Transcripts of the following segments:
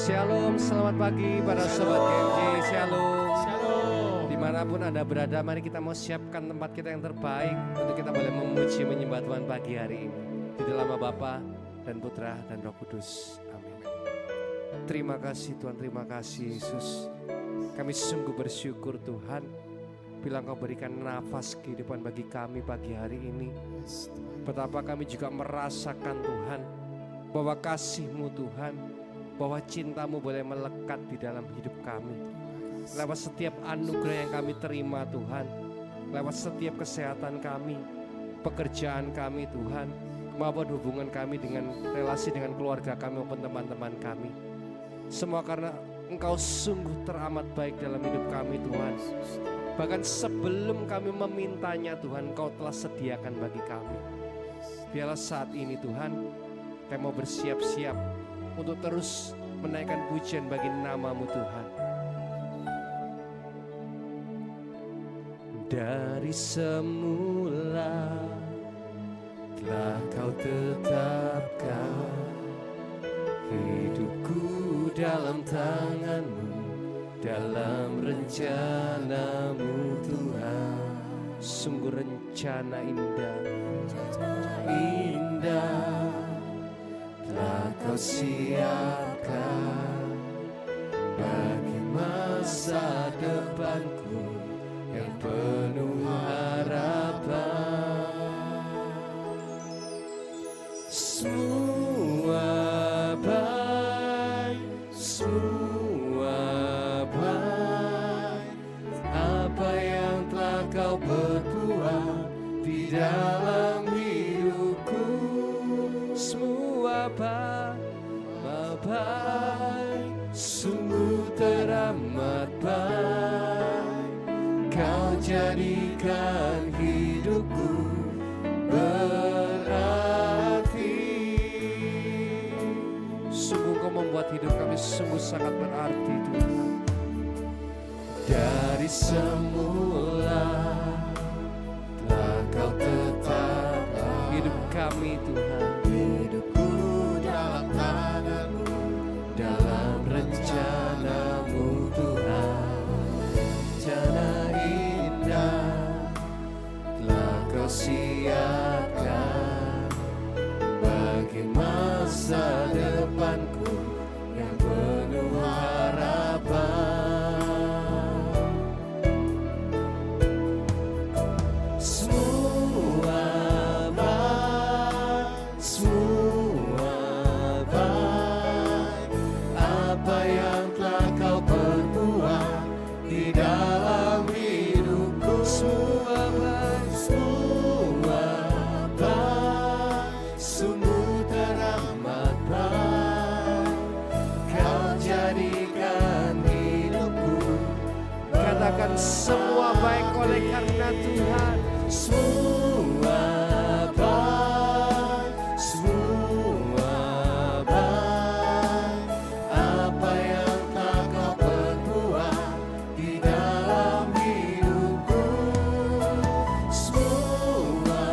Shalom, selamat pagi para sobat GMJ. Shalom. Shalom. Dimanapun Anda berada, mari kita mau siapkan tempat kita yang terbaik untuk kita boleh memuji menyembah Tuhan pagi hari ini. Di dalam nama Bapa dan Putra dan Roh Kudus. Amin. Terima kasih Tuhan, terima kasih Yesus. Kami sungguh bersyukur Tuhan, bila Engkau berikan nafas kehidupan bagi kami pagi hari ini. Betapa kami juga merasakan Tuhan, bahwa kasih-Mu Tuhan, bahwa cinta-Mu boleh melekat di dalam hidup kami. Lewat setiap anugerah yang kami terima Tuhan, lewat setiap kesehatan kami, pekerjaan kami Tuhan, maupun hubungan kami dengan relasi dengan keluarga kami maupun teman-teman kami. Semua karena Engkau sungguh teramat baik dalam hidup kami Tuhan. Bahkan sebelum kami memintanya Tuhan, Engkau telah sediakan bagi kami. Biarlah saat ini Tuhan, kami mau bersiap-siap untuk terus menaikkan pujian bagi nama-Mu Tuhan. Dari semula telah Kau tetapkan hidupku dalam tangan-Mu, dalam rencana-Mu Tuhan. Sungguh rencana indah, indah telah Kau siapkan bagi masa depanku yang penuh harapan. Semua baik, semua baik, apa yang telah Kau perbuat di dalam hidupku. Semua baik, sungguh teramat baik. Kau jadikan hidupku berarti. Sungguh Kau membuat hidup kami sungguh sangat berarti Tuhan. Dari semula telah Kau tetapkan hidup kami Tuhan. Hidupku dalam tangan-Mu, dalam rencana-Mu Tuhan. Rencana indah telah Kau siapkan bagi masa depanku yang penuh harapan. Semua baik, semua baik, apa yang telah Kau perbuat di dalam hidupku. Semua baik, semua baik, sungguh teramat baik. Kau jadikan hidupku. Katakan semua baik oleh karena Tuhan. Semua baik, semua baik, apa yang telah Kau perbuat di dalam hidupku. Semua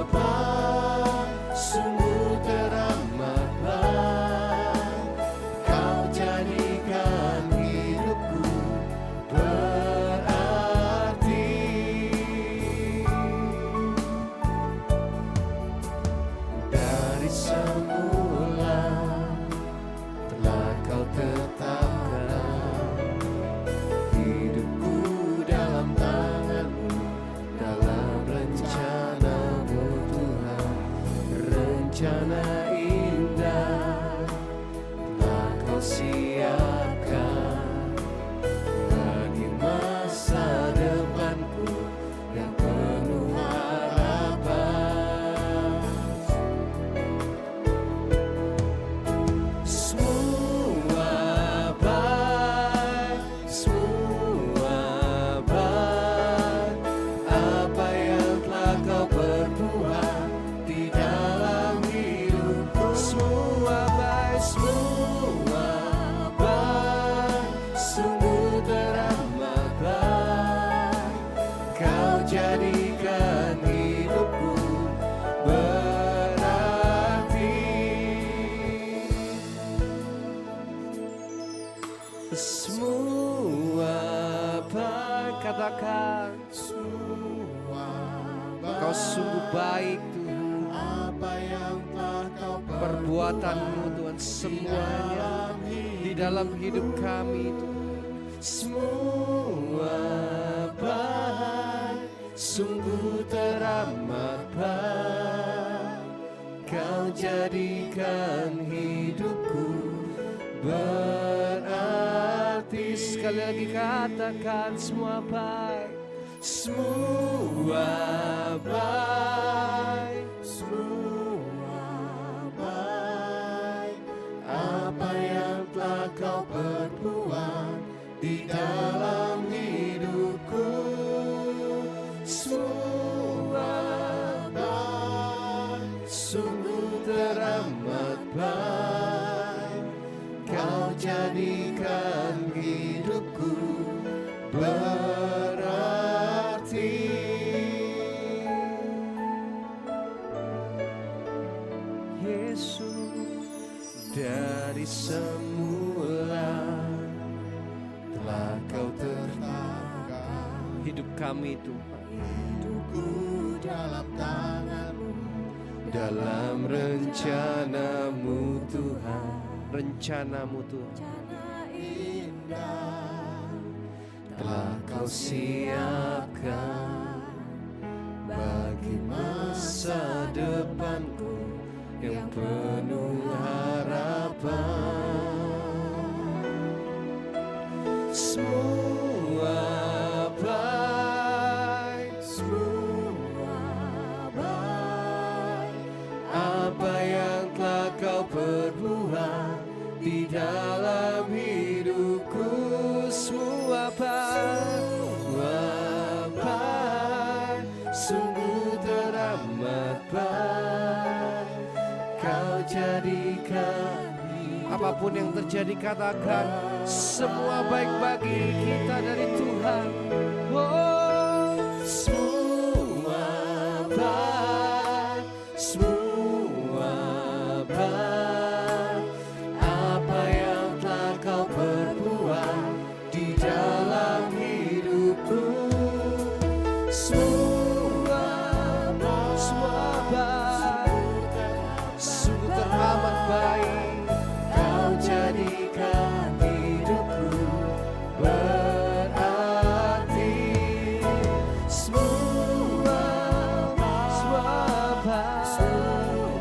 baik, sungguh teramat baik. Kau jadikan hidupku berarti. Dari semula telah Kau tetapkan hidupku dalam tangan-Mu, dalam rencana-Mu Tuhan. Rencana indah telah Kau siapkan bagi masa depanku yang penuh harapan. Semua baik, semua baik, apa yang telah Kau perbuat di dalam hidupku. Engkau sungguh baik Tuhan. Apa yang telah Kau Perbuatan-Mu Tuhan semuanya di dalam hidup kami Tuhan. Semua baik, sungguh teramat baik. Kau jadikan hidupku berarti. Sekali lagi katakan semua baik. Semua baik, semua baik. Apa yang telah Kau perbuat di dalam hidupku, semua baik, sungguh teramat baik. Kau jadikan hidupku berarti. Yesus, dari semula telah Kau tertangkap hidup kami Tuhan. hidupku dalam tangan-Mu, Dalam rencana-Mu Tuhan. Rencana-Mu Tuhan indah telah Kau siapkan bagi masa depanku yang penuh harapan. Semua baik, semua baik. apa yang telah Kau perbuat di dalam hidupku. Semua baik, sungguh teramat baik. Kau jadikan apapun yang terjadi, katakan semua baik bagi kita dari Tuhan. Oh, semua baik, semua baik. Apa yang telah Kau perbuat di dalam hidupku, semua baik, sungguh teramat baik. Kau jadikan hidupku berarti. Semua baik.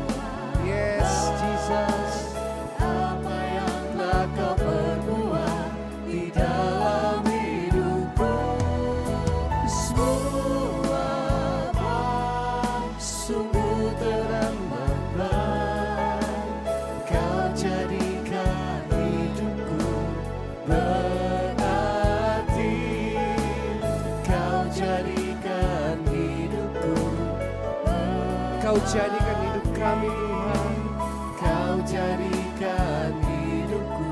Yes, Jesus. Apa yang Telah Kau perbuat di dalam hidupku, semua baik, sungguh teramat baik. Kau jadikan hidupku berarti. Kau jadikan hidupku, Kau jadikan hidup kami Tuhan. Kau jadikan hidupku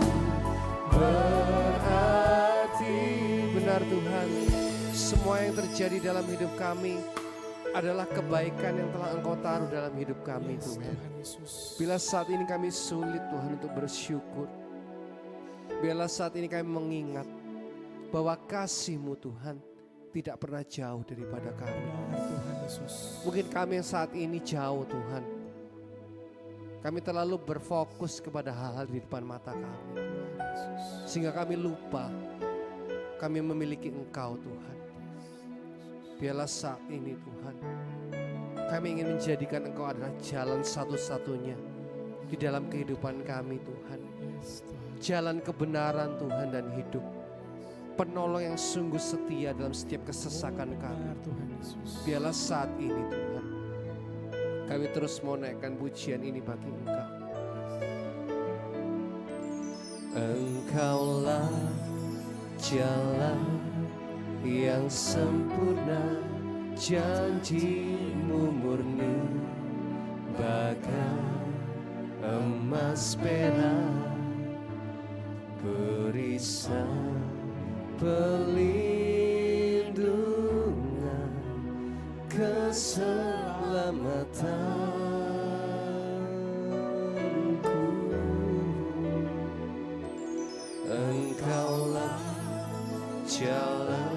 berarti. Benar Tuhan, semua yang terjadi dalam hidup kami adalah kebaikan yang telah Engkau taruh dalam hidup kami Tuhan. Bila saat ini kami sulit Tuhan untuk bersyukur, bila saat ini kami mengingat bahwa kasih-Mu Tuhan tidak pernah jauh daripada kami. Mungkin kami yang saat ini jauh Tuhan, kami terlalu berfokus kepada hal-hal di depan mata kami, sehingga kami lupa kami memiliki Engkau Tuhan. Biarlah saat ini Tuhan, kami ingin menjadikan Engkau adalah jalan satu-satunya di dalam kehidupan kami Tuhan. Jalan kebenaran Tuhan dan hidup. Penolong yang sungguh setia dalam setiap kesesakan kami. Biarlah saat ini Tuhan, kami terus mau naikkan pujian ini bagi Engkau. Engkaulah jalan yang sempurna, janji-Mu murni bagai emas perak, perisai perlindungan, keselamatanku. Engkaulah jalan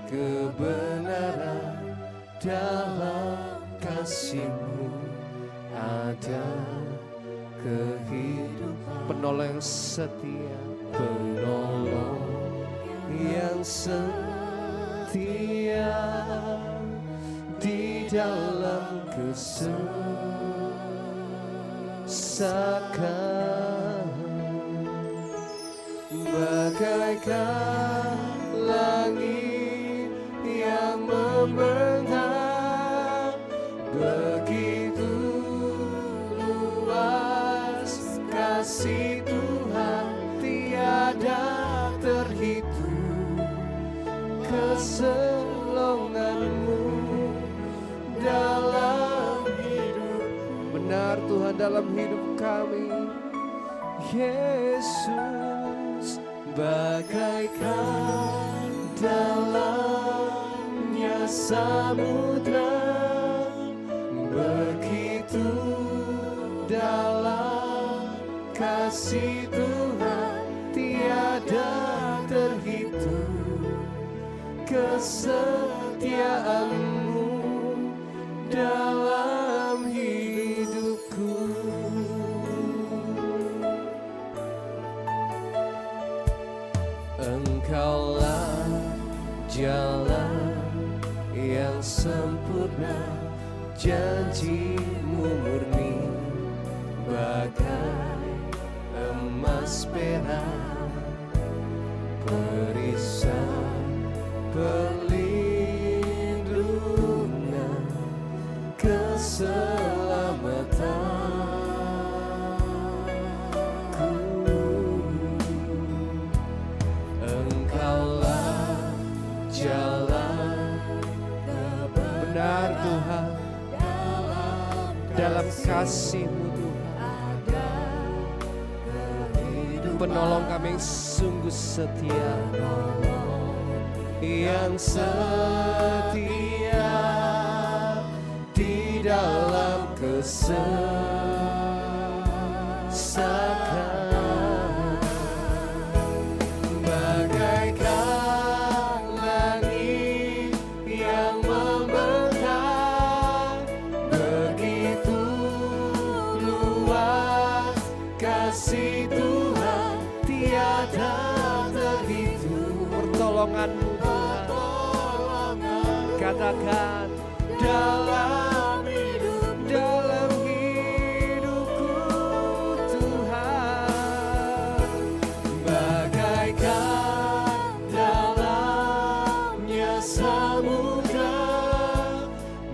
kebenaran dalam penolong yang setia, penolong yang setia di dalam kesesakan, bagaikan langit yang membentang, begitu luas kasih Tuhan tiada terhitung, keselonganmu dalam hidup. Benar Tuhan dalam hidup kami, Yesus, bagaikan dalamnya samudra, begitu dalam kasih Tuhan tiada terhitung, kesetiaanmu dalam hidupku. Engkaulah jalan yang sempurna, janjimu murni bagai emas perak, perisai perlindungan, keselamatanku. Engkaulah jalan, benar Tuhan, dalam kasih-Mu Tuhan, penolong kami yang sungguh setia, yang setia di dalam kesesakan, bagaikan langit yang membentang, begitu luas kasih Tuhan tiada terhitung, pertolongan-Mu Tuhan, katakan dalam hidupku Tuhan, bagaikan dalamnya samudra,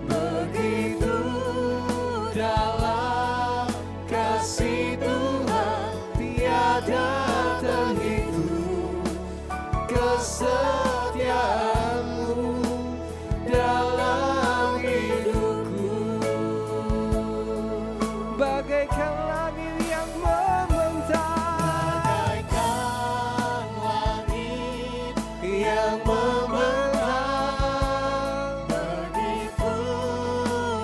begitu dalam kasih Tuhan tiada terhitung, kesetiaanmu dalam hidupku, bagaikan langit yang membentang, bagaikan langit yang membentang, begitu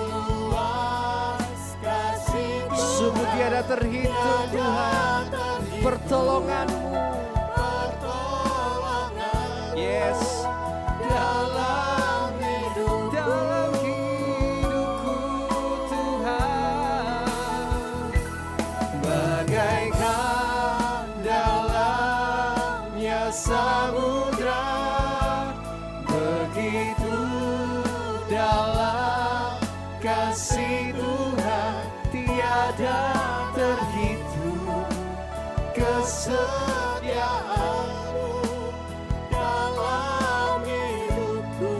luas kasih Tuhan, sungguh tiada terhitung Tuhan, pertolongan-Mu, yes, dalam hidupku Tuhan, bagaikan dalamnya samudra, begitu dalam kasih Tuhan tiada terhitung, kesetiaanmu dalam hidupku,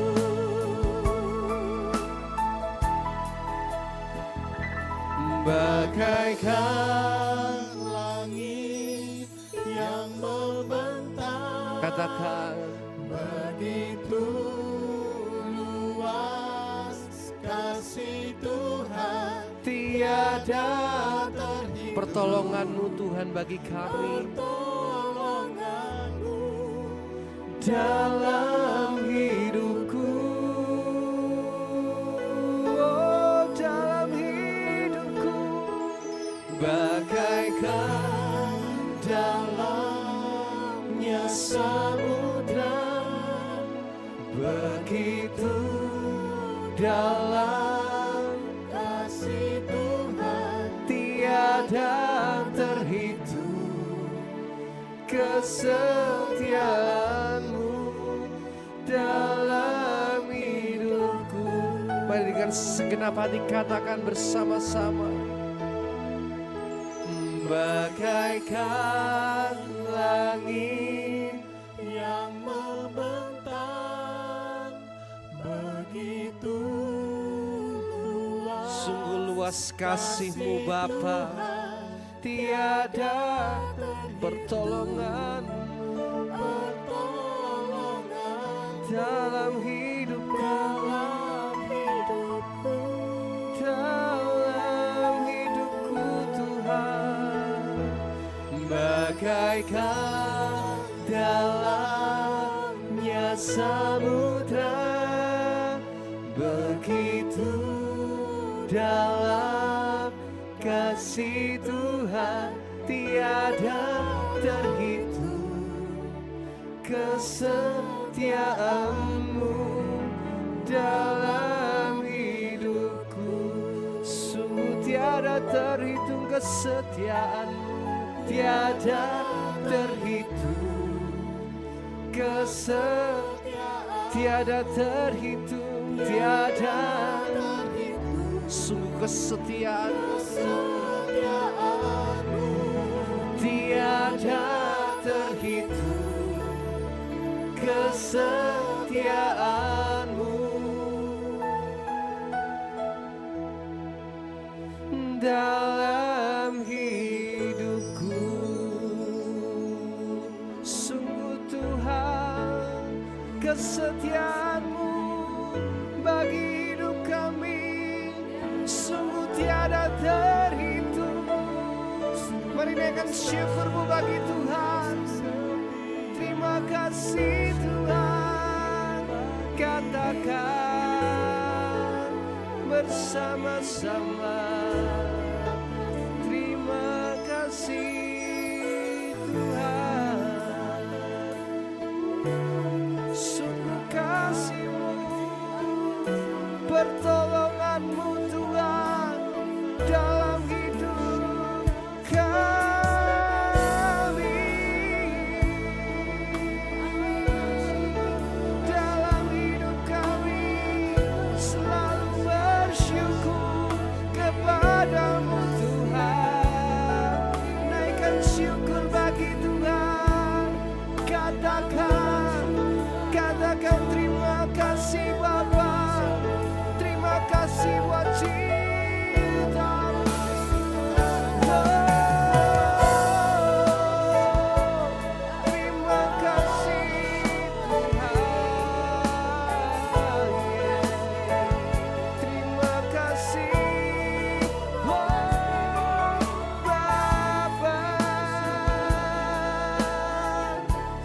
bagaikan langit yang membentang, katakan begitu luas kasih Tuhan tiada terhitung, pertolongan-Mu Tuhan bagi kami, pertolongan-Mu dalam hidupku, oh dalam hidupku, bagaikan dalamnya samudra, begitu dalam kasih Tuhan tiada terhitung, kesetiaan-Mu dalam hidupku. Mari dengan segenap hati katakan bersama-sama. Bagaikan langit yang membentang begitu luas. sungguh luas kasih-Mu Bapa, tiada pertolongan dalam hidupku, dalam hidupku Tuhan. Bagaikan dalamnya samudra, begitu dalam kasih Tuhan, tiada terhitung kesetiaan-Mu dalam hidupku. Sungguh tiada terhitung kesetiaan-Mu, tiada terhitung tiada terhitung, tiada sungguh kesetiaan-Mu tiada terhitung kesetiaan-Mu dalam hidupku. Sungguh Tuhan, kesetiaan-Mu bagi hidup kami sungguh tiada terhitung. Mari naikkan syukur-Mu bagi Tuhan. Terima kasih Tuhan, katakan bersama-sama. Terima kasih Tuhan, sungguh kasih-Mu, pertolongan-Mu Tuhan dalam hidup kami, dalam hidup kami selalu bersyukur kepadamu Tuhan. Naikkan syukur bagi Tuhan, katakan terima kasih Bapa, terima kasih buat cinta-Mu. Terima kasih Tuhan, terima kasih Bapa,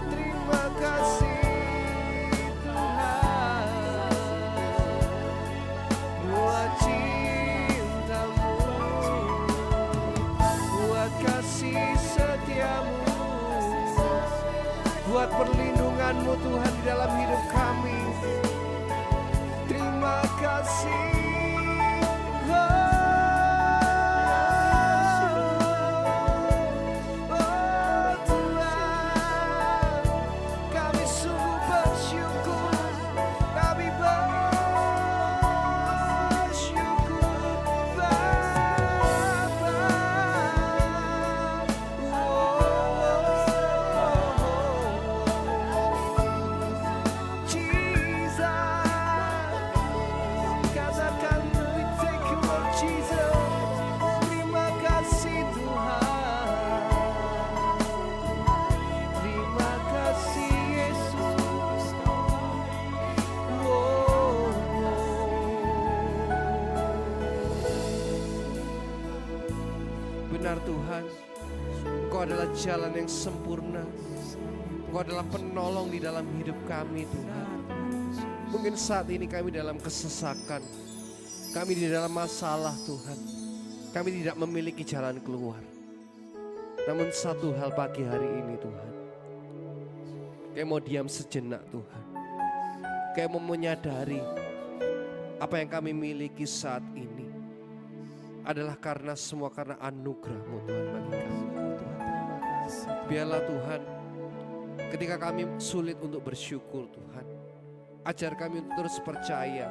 terima kasih buat cinta-Mu, buat kasih setia-Mu, buat perlindungan-Mu Tuhan di dalam hidup kami. Terima kasih. Oh Tuhan, kami sungguh bersyukur, kami bersyukur Bapa. Jesus, katakan we thank you Lord Jesus. Terima kasih Tuhan, terima kasih Yesus. Benar Tuhan, Engkau adalah jalan yang sempurna, Engkau adalah penolong di dalam hidup kami Tuhan. Mungkin saat ini kami dalam kesesakan, kami di dalam masalah Tuhan, kami tidak memiliki jalan keluar. Namun satu hal pagi hari ini Tuhan, kami mau diam sejenak Tuhan. Kami mau menyadari apa yang kami miliki saat ini adalah karena semua karena anugerah-Mu Tuhan bagi kami. Biarlah Tuhan Ketika kami sulit untuk bersyukur Tuhan, ajar kami untuk terus percaya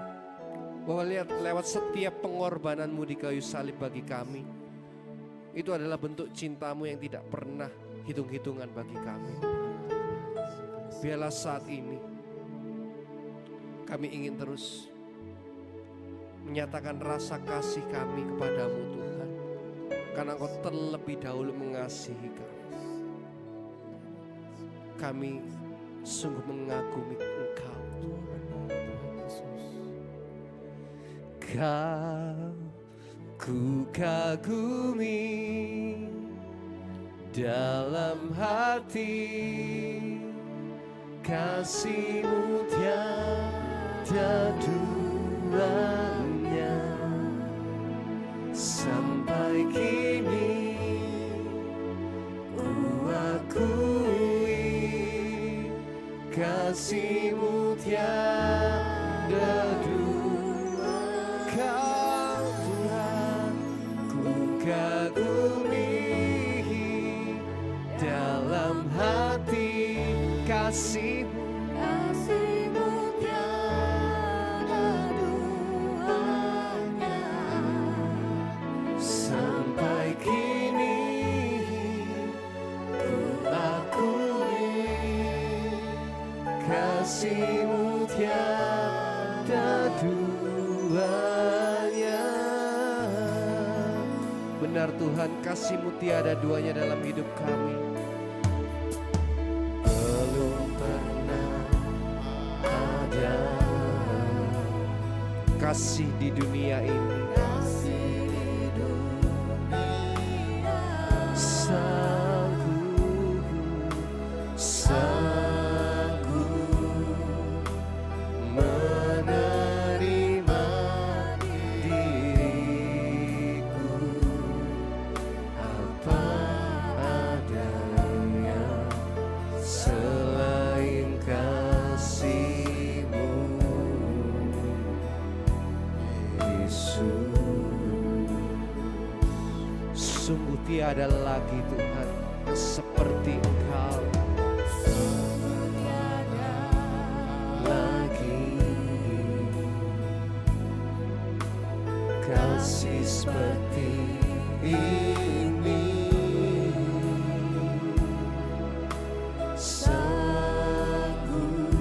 bahwa lewat setiap pengorbananmu di kayu salib bagi kami, itu adalah bentuk cintamu yang tidak pernah hitung-hitungan bagi kami. Biarlah saat ini kami ingin terus menyatakan rasa kasih kami kepadamu Tuhan, karena Engkau terlebih dahulu mengasihi kami. Kami sungguh mengagumi Engkau Tuhan. Kau ku kagumi dalam hati, kasih-Mu tiada duanya. Sampai kini ku akui kasih-Mu tiada dua. Kau Tuhan ku kagumi dalam hati, kasih-Mu tiada duanya. sampai kini ku akui kasih-Mu tiada duanya. Benar Tuhan, kasih-Mu tiada duanya dalam hidup kami. Belum pernah ada kasih di dunia ini sanggup menerima diriku apa adanya, selain kasih-Mu Yesus. Sungguh tiada lagi Tuhan seperti Engkau, lagi kasih seperti ini. Sanggup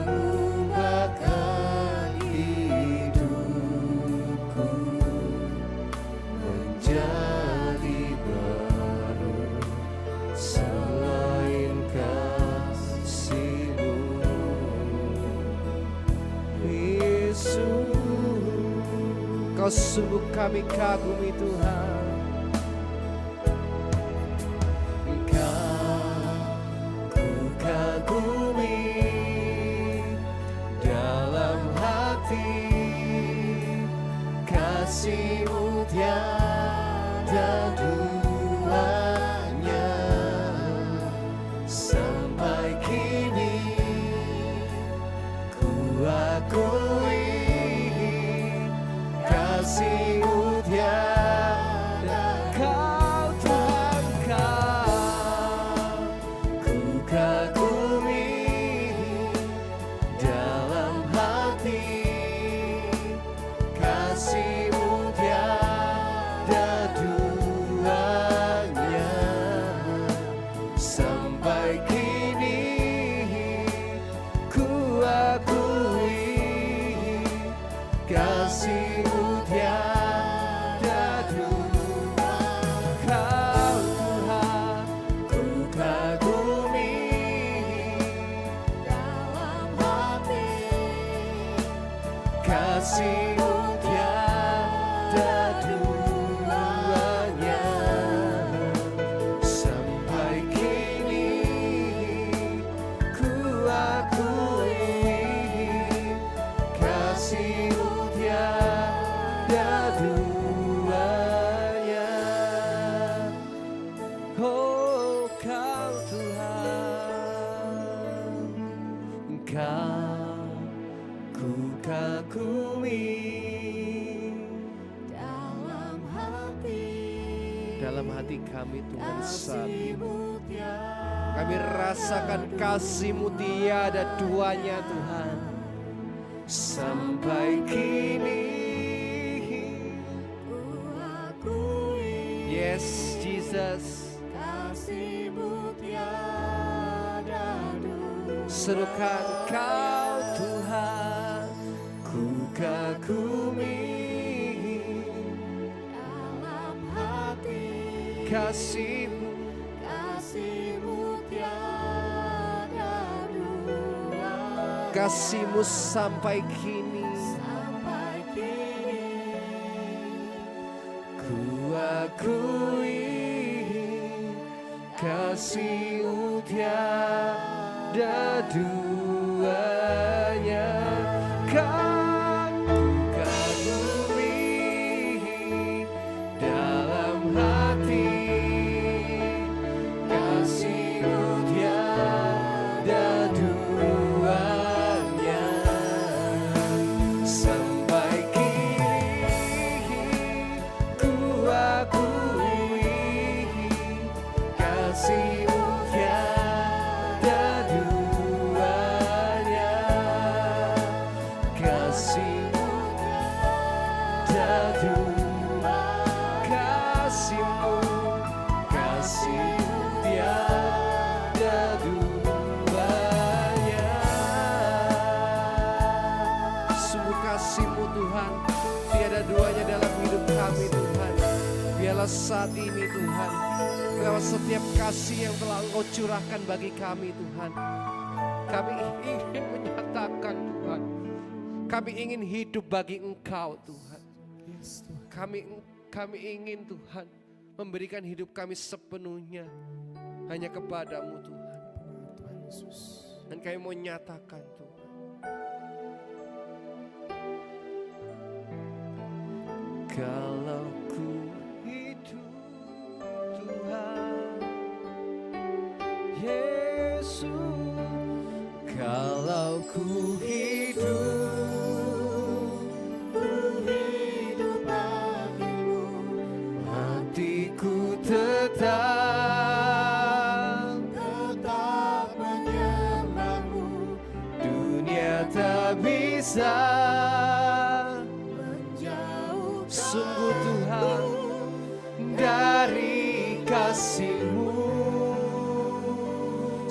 mengubahkan hidupku menjadi baru, selain kasih-Mu Yesus. Kau sungguh kami kagumi Tuhan. Ku kagumi dalam hati, kasih-Mu tiada duanya. Sampai kini ku akui kasih-Mu tiada. Kau Tuhan, Kau ku kagumi dalam hati, kasih-Mu tiada duanya. Sampai kini ku akui kasih-Mu tiada dua. Kau Tuhan ku kagumi dalam hati, kasih-Mu tiada duanya. Sampai kini ku akui kasih-Mu tiada duanya. Oh Kau Tuhan, Kau ku kagumi dalam hati, hati kami Tuhan saat ini. kasih-Mu tiada Kami rasakan kasih-Mu tiada duanya Tuhan. Sampai kini ku akui, yes Jesus, kasih-Mu tiada dunia. serukan Kau Tuhan, ku kagumi Dalam hati kasih-Mu. kasih-Mu tiada dua. Kasih-Mu sampai kini Sampai kini ku akui, kasih-Mu tiada duanya. Kan ku kagumi dalam hati, kasih-Mu tiada duanya. Sampai kini ku akui, kasih-Mu tiada duanya. Kasih-Mu tiada duanya. Kasih-Mu, kasih-Mu tiada duanya. Sungguh kasih-Mu Tuhan tiada duanya dalam hidup kami Tuhan. Biarlah saat ini Tuhan, lewat setiap kasih yang telah Engkau curahkan bagi kami Tuhan, kami ingin menyatakan Tuhan, kami ingin hidup bagi Engkau Tuhan. Kami ingin Tuhan memberikan hidup kami sepenuhnya hanya kepadamu Tuhan. Dan kami mau nyatakan Tuhan, kalau ku hidup Tuhan Yesus, kalau ku hidup, hidup bagimu, hatiku tetap menyembahmu, dunia tak bisa. menjauhkan Sungguh Tuhan dari kasih-Mu,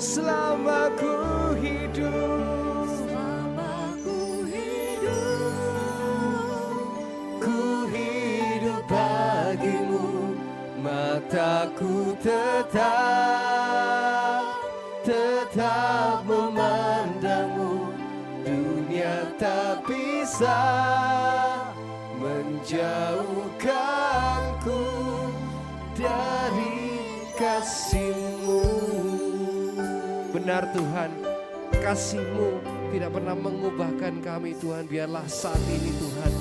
selama ku hidup, selama ku hidup bagimu. Mataku tetap memandangmu. Dunia tak bisa menjauhkanku dari kasih-Mu. Benar Tuhan, kasih-Mu tidak pernah mengubahkan kami Tuhan. Biarlah saat ini Tuhan,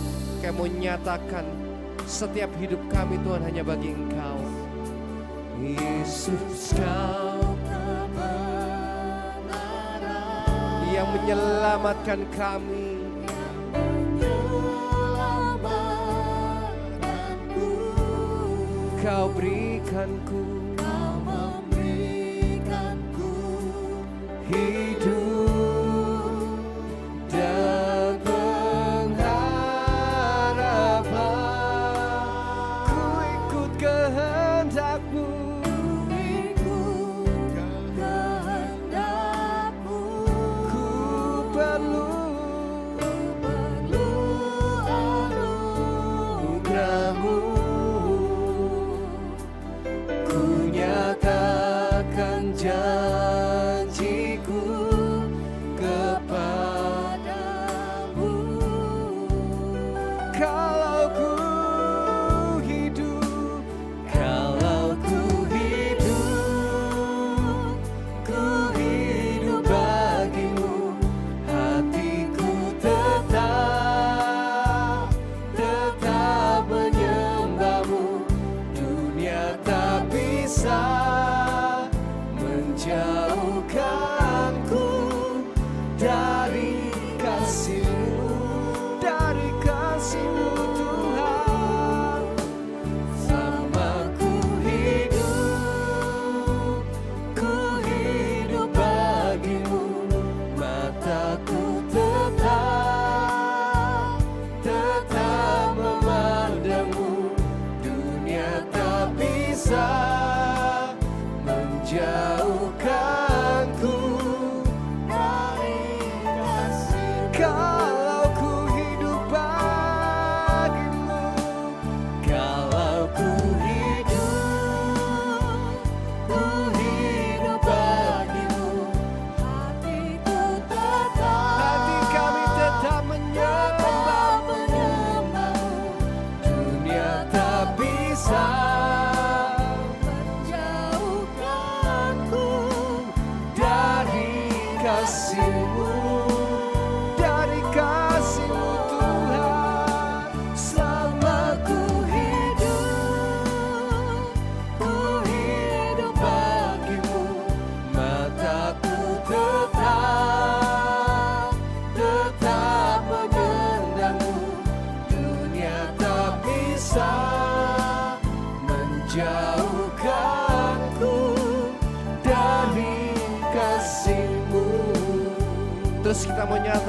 kami mau nyatakan setiap hidup kami Tuhan hanya bagi Engkau. Yesus, Kau yang menyelamatkan kami, menyelamatkanku, Kau berikanku Kau memberikanku hidup dan pengharapan. Ku ikut kehendak-Mu, kehendakmu. ku perlu anugerah-Mu. Ku nyatakan janjiku kepadamu. Kalau ku hidup, ku hidup bagimu. Hatiku tetap menyembahmu. Dunia tak bisa menjauhkanku dari kasih-Mu, dari kasih-Mu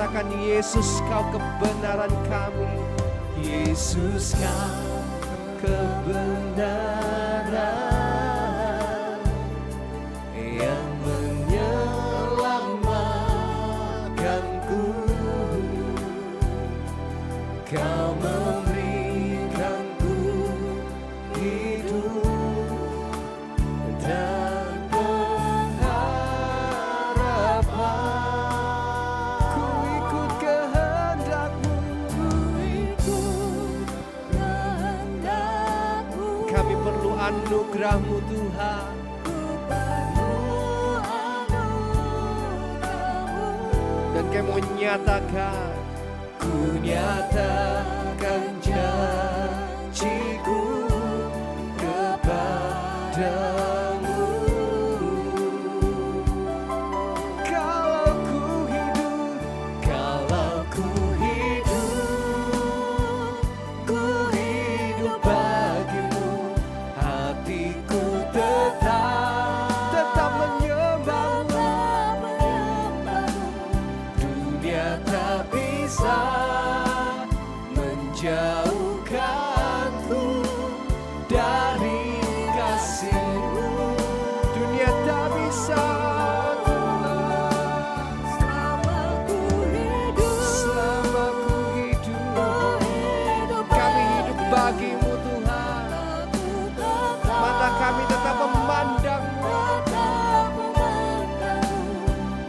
Katakan Yesus kau kebenaran kami. Yesus kau kebenaran yang menyelamatkanku. Kau memberikanku hidup dan pengharapan. Ku ikut kehendak-Mu, kami perlu anugerah-Mu Tuhan. Dan kami menyatakan, ku nyatakan janjiku kepadamu. Kalau ku hidup bagimu, hatiku tetap menyembahmu. Dunia tak bisa menjauhkanku dari kasih-Mu. Dunia tak bisa. Selama ku hidup, kami hidup bagi-Mu Tuhan. Mata kami tetap memandang-Mu.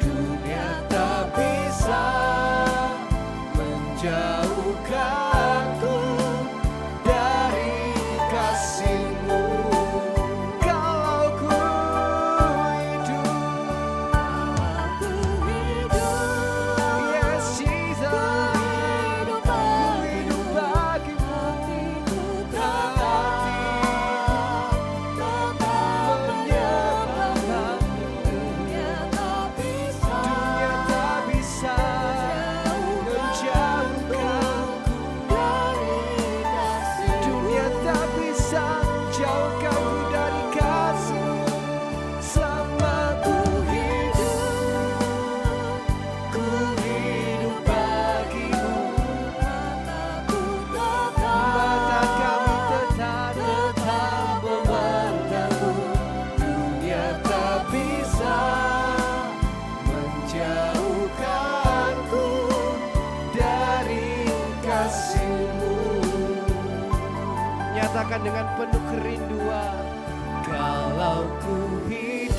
Dunia tak bisa menjauhkanku dari kasih-Mu. Kalau ku hidup, yes Jesus, ku hidup bagi-Mu. Hati menyembah-Mu. Dunia tak bisa menjauhkanku. Dunia tak bisa jauhkanku dari kasih-Mu. Selama ku hidup bagi-Mu. Mata kami tetap memandang-Mu. Dunia tak bisa menjauhkanku dari kasih-Mu. Nyatakan dengan penuh kerinduan, kalau ku hidup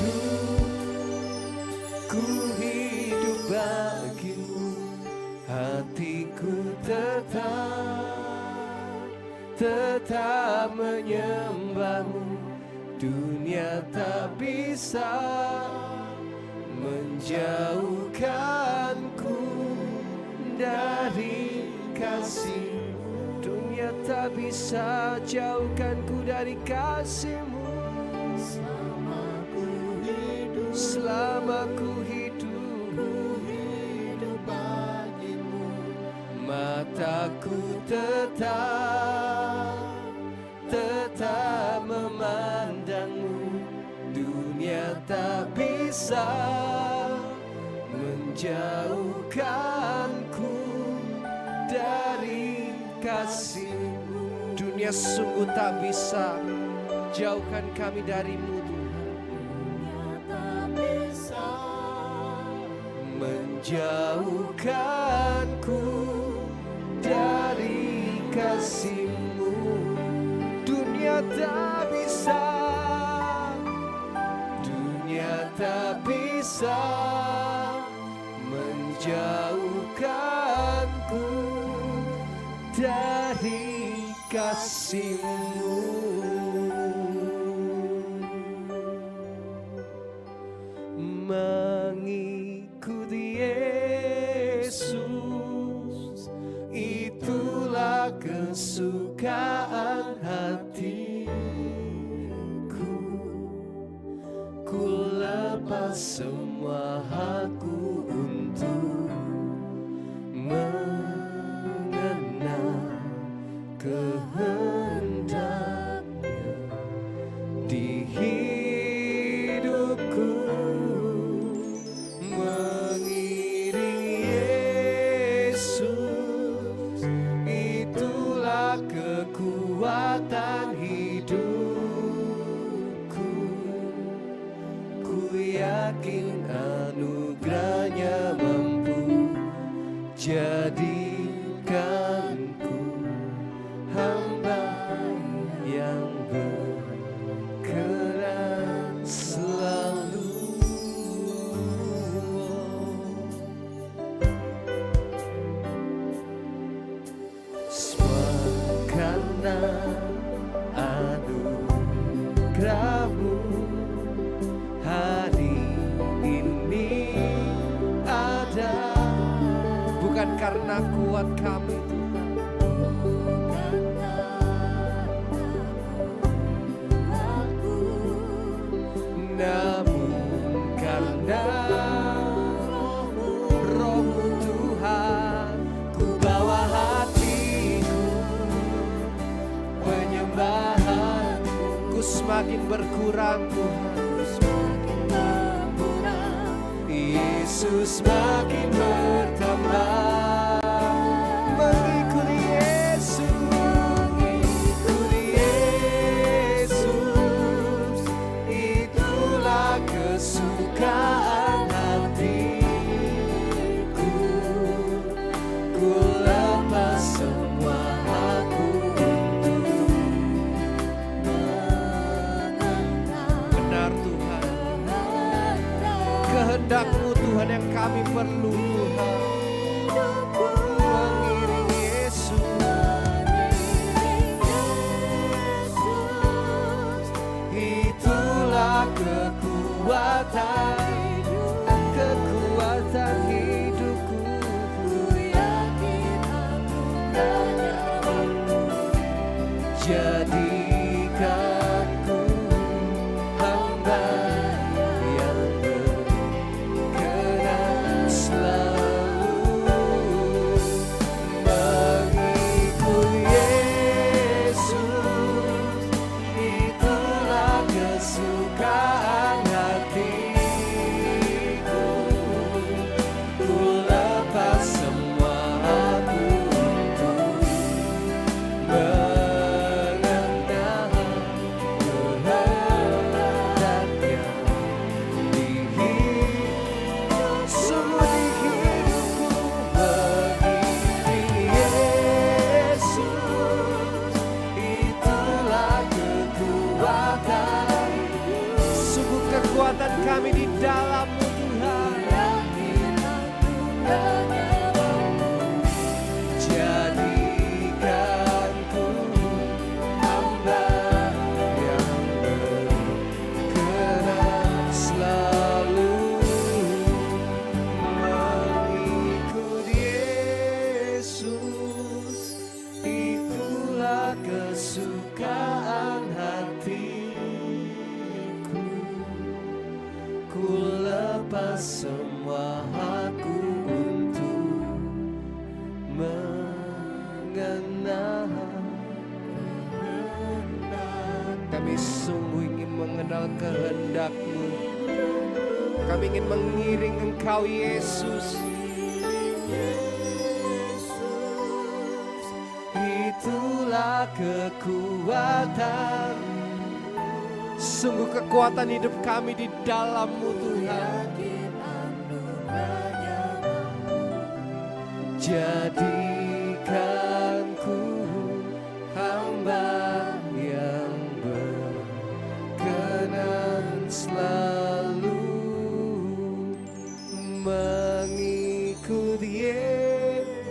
bagi-Mu, hatiku tetap menyembah-Mu. Dunia tak bisa menjauhkanku dari kasih-Mu. Dunia tak bisa jauhkanku dari kasih-Mu. Selama ku hidup bagi-Mu. Mataku tetap memandang-Mu. Dunia tak bisa menjauhkanku dari kasih-Mu. Dunia sungguh tak bisa jauhkan kami dari-Mu Tuhan. Menjauhkanku dari kasih-Mu. Dunia tak bisa, dunia tak bisa menjauhkanku dari kasih-Mu. Mengikuti Yesus, itulah kesukaan hatiku. Ku lepas semua hakku untuk mengenal kehendaknya di hidupku. Mengiring kekuatan hidupku. Ku yakin anugerahnya mampu jadikanku hamba yang berkenan selalu. Karena anugerahmu hari ini ada, bukan karena kuat kami namun karena Roh-Mu Tuhan. Ku bawa hatiku, penyembahanku semakin berkurang Tuhan. Yesus makin bertambah. Mengikuti Yesus, itulah kesukaan hatiku. Ku lepas semua aku untuk benar Tuhan. Kehendak-Mu Tuhan yang kami perlu Tuhan. Mengiring Yesus, itulah kekuatan hidupku. Jadikanku hamba yang berkenan selalu. Mengikut Yesus, itulah kesukaan hatiku. Ku lepas semua aku untuk mengenal kehendaknya di semua di hidupku. Mengikuti Yesus, itulah kekuatan. Sungguh kekuatan kami di dalam-Mu Tuhan. Jadikanku hamba yang berkenan selalu. Mengikut Yesus, itulah kesukaan hatiku. Ku lepas semua aku untuk mengenal kehendak. Kami sungguh ingin mengenal kehendak-Mu. Kami ingin mengiring Engkau Yesus. Itulah kekuatan. Sungguh kekuatan hidup kami di dalam-Mu Tuhan. Jadikanku hamba yang berkenan selalu. Mengikut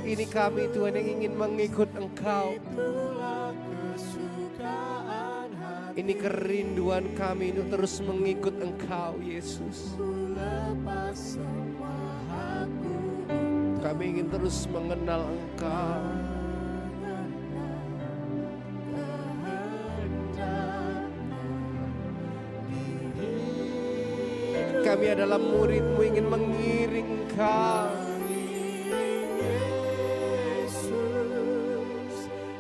ini kami Tuhan yang ingin mengikut Engkau. Ini kerinduan kami untuk terus mengikut Engkau Yesus. Kami ingin terus mengenal Engkau. Kami adalah murid-Mu ingin mengiring Engkau.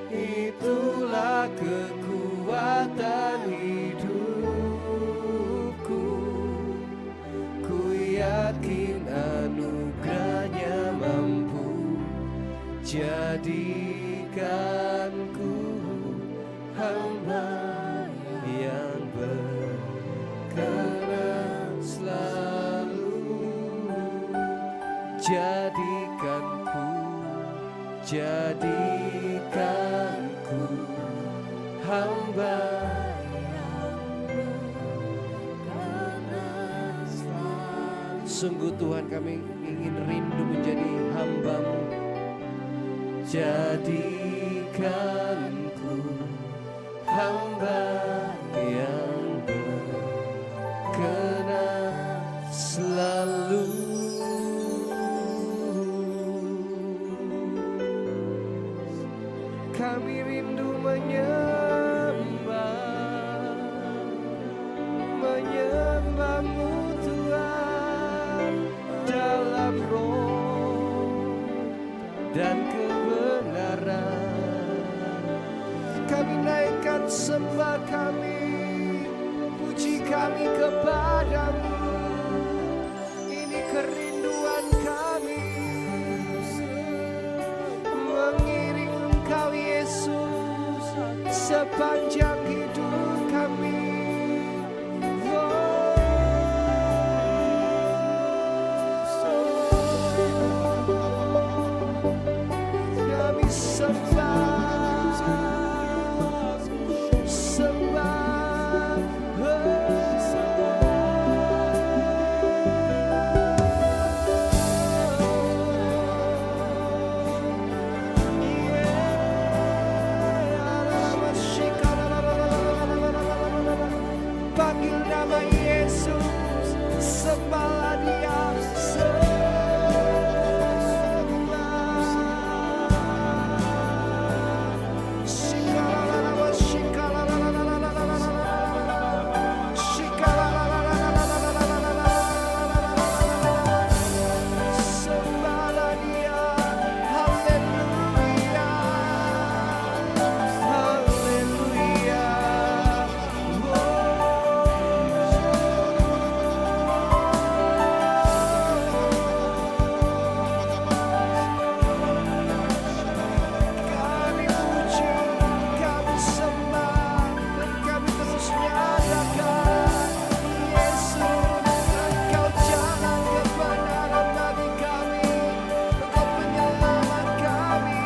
Itulah kekuatan hidupku. Ku yakin anugerahnya mampu jadikanku hamba yang berkenan selalu. Jadikanku hamba. Sungguh Tuhan, kami ingin rindu menjadi hamba-Mu. Jadikanku hamba yang berkenan selalu. Kami rindu menyembah-Mu Tuhan, dalam roh dan kebenaran. Kami naikkan sembah kami, puji kami kepadamu. Ini kerinduan kami, mengiring Engkau Yesus sepanjang hidup kami. Kami panggil nama Yesus, sembahlah Dia, sembahlah Dia. Haleluya, haleluya. Kami puji, kami sembah, dan kami terus nyatakan, Yesus, Engkau jalan kebenaran bagi kami, Engkau penyelamat kami.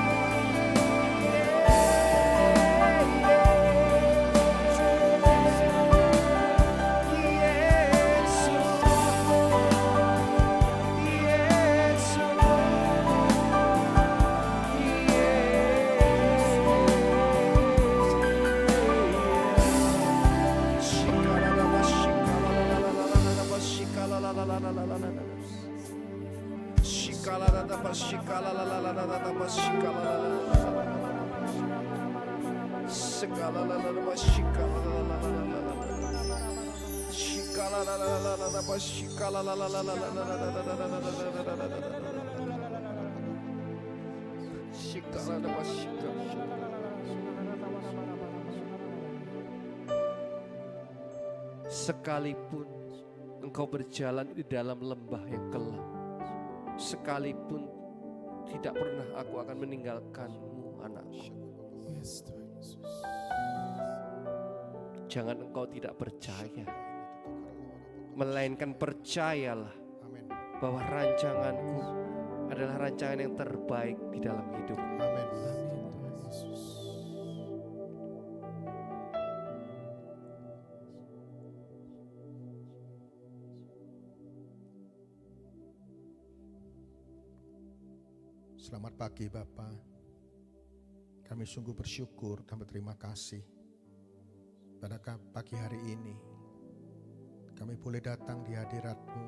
Sekalipun engkau berjalan di dalam lembah yang gelap, sekalipun tidak pernah aku akan meninggalkanmu, anakku. Jangan engkau tidak percaya, melainkan percayalah bahwa rancanganku adalah rancangan yang terbaik di dalam hidup. Selamat pagi Bapa. Kami sungguh bersyukur dan berterima kasih pada pagi hari ini. Kami boleh datang di hadirat-Mu,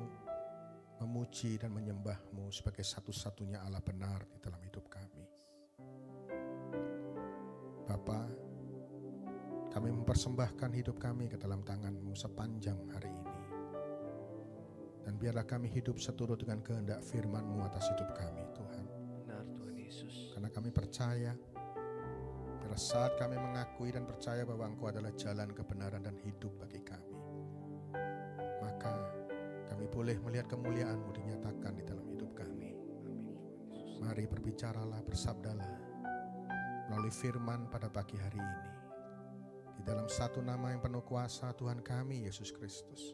memuji dan menyembah-Mu sebagai satu-satunya Allah benar di dalam hidup kami. Bapa, kami mempersembahkan hidup kami ke dalam tangan-Mu sepanjang hari ini. Dan biarlah kami hidup seturut dengan kehendak firman-Mu atas hidup kami, Tuhan. Karena kami percaya, pada saat kami mengakui dan percaya bahwa Engkau adalah jalan kebenaran dan hidup bagi kami, maka kami boleh melihat kemuliaan-Mu dinyatakan di dalam hidup kami. Mari berbicaralah, bersabdalah melalui firman pada pagi hari ini. dalam satu nama yang penuh kuasa Tuhan kami Yesus Kristus,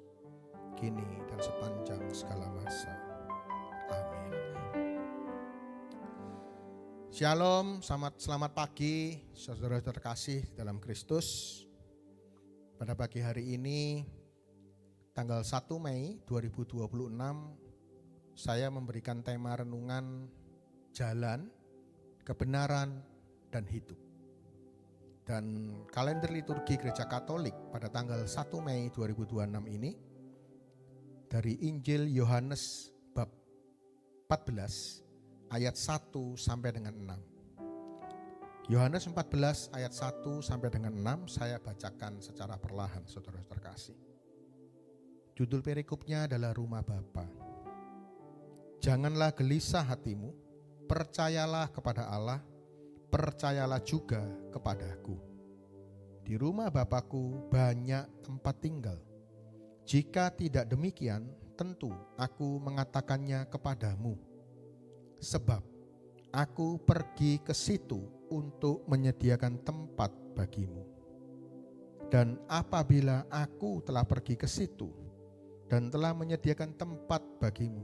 kini dan sepanjang segala masa. Amin. Shalom, selamat pagi saudara terkasih dalam Kristus. Pada pagi hari ini, tanggal 1 Mei 2026, saya memberikan tema renungan jalan, kebenaran, dan hidup. Dan kalender liturgi Gereja Katolik pada tanggal 1 Mei 2026 ini dari Injil Yohanes bab 14 ayat 1 sampai dengan 6. Yohanes 14 ayat 1 sampai dengan 6 saya bacakan secara perlahan saudara terkasih. Judul perikopnya adalah Rumah Bapa. Janganlah gelisah hatimu, percayalah kepada Allah, percayalah juga kepadaku. Di rumah Bapakku banyak tempat tinggal. Jika tidak demikian, tentu aku mengatakannya kepadamu. Sebab aku pergi ke situ untuk menyediakan tempat bagimu. Dan apabila aku telah pergi ke situ dan telah menyediakan tempat bagimu,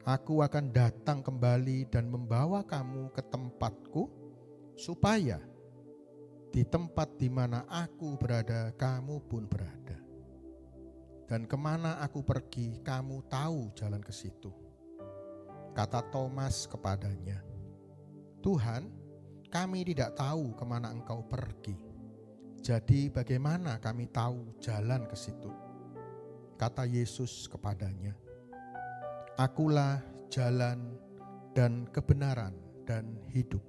aku akan datang kembali dan membawa kamu ke tempatku, supaya di tempat di mana aku berada, kamu pun berada. Dan kemana aku pergi, kamu tahu jalan ke situ. Kata Thomas kepadanya, Tuhan, kami tidak tahu kemana engkau pergi. Jadi bagaimana kami tahu jalan ke situ? Kata Yesus kepadanya, Akulah jalan dan kebenaran dan hidup.